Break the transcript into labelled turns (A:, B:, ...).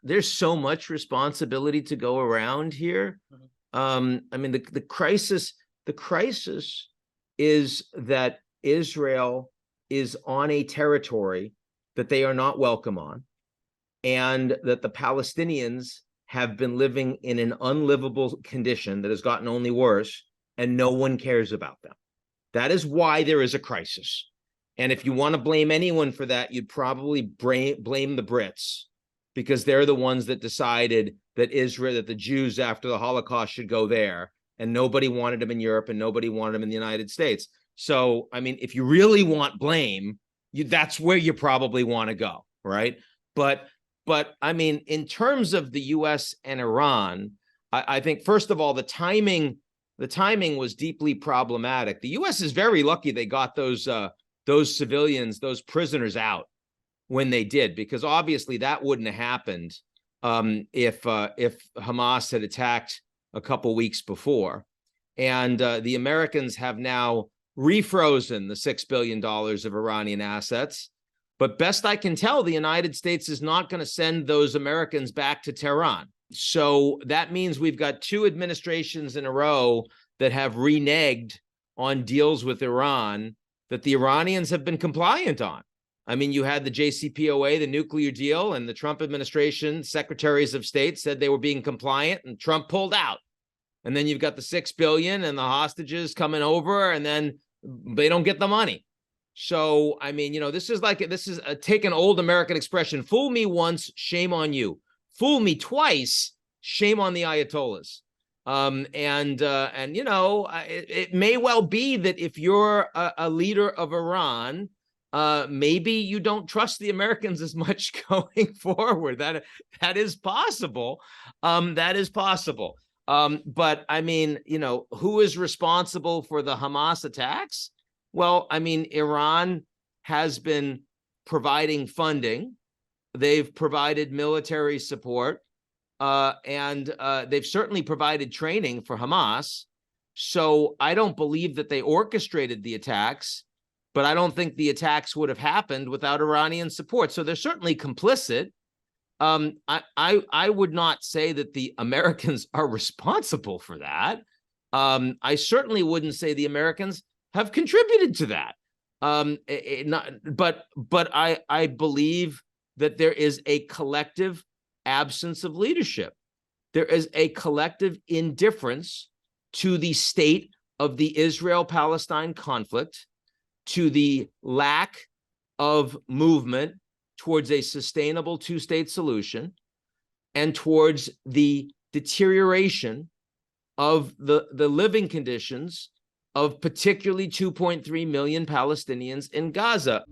A: there's so much responsibility to go around here. I mean, the crisis is that Israel is on a territory that they are not welcome on, and that the Palestinians have been living in an unlivable condition that has gotten only worse, and no one cares about them. That is why there is a crisis. And if you want to blame anyone for that, you'd probably blame the Brits, because they're the ones that decided that that the Jews after the Holocaust should go there, and nobody wanted them in Europe and nobody wanted them in the United States. So, I mean, if you really want blame, that's where you probably want to go, right? But I mean, in terms of the U.S. and Iran, I think, first of all, the timing was deeply problematic. The U.S. is very lucky they got those civilians, those prisoners out when they did, because obviously that wouldn't have happened if Hamas had attacked a couple weeks before. And the Americans have now refrozen the $6 billion of Iranian assets. But best I can tell, the United States is not going to send those Americans back to Tehran. So that means we've got two administrations in a row that have reneged on deals with Iran that the Iranians have been compliant on. I mean, you had the JCPOA, the nuclear deal, and the Trump administration secretaries of state said they were being compliant, and Trump pulled out. And then you've got the $6 billion and the hostages coming over, and then they don't get the money. So, I mean, this is take an old American expression: fool me once, shame on you. Fool me twice, shame on the Ayatollahs. It may well be that if you're a leader of Iran, maybe you don't trust the Americans as much going forward. That is possible. That is possible. But I mean, who is responsible for the Hamas attacks? Well, I mean, Iran has been providing funding. They've provided military support, and they've certainly provided training for Hamas. So I don't believe that they orchestrated the attacks, but I don't think the attacks would have happened without Iranian support. So they're certainly complicit. I would not say that the Americans are responsible for that. I certainly wouldn't say the Americans have contributed to that. But I believe that there is a collective absence of leadership. There is a collective indifference to the state of the Israel-Palestine conflict, to the lack of movement towards a sustainable two-state solution, and towards the deterioration of the living conditions of particularly 2.3 million Palestinians in Gaza.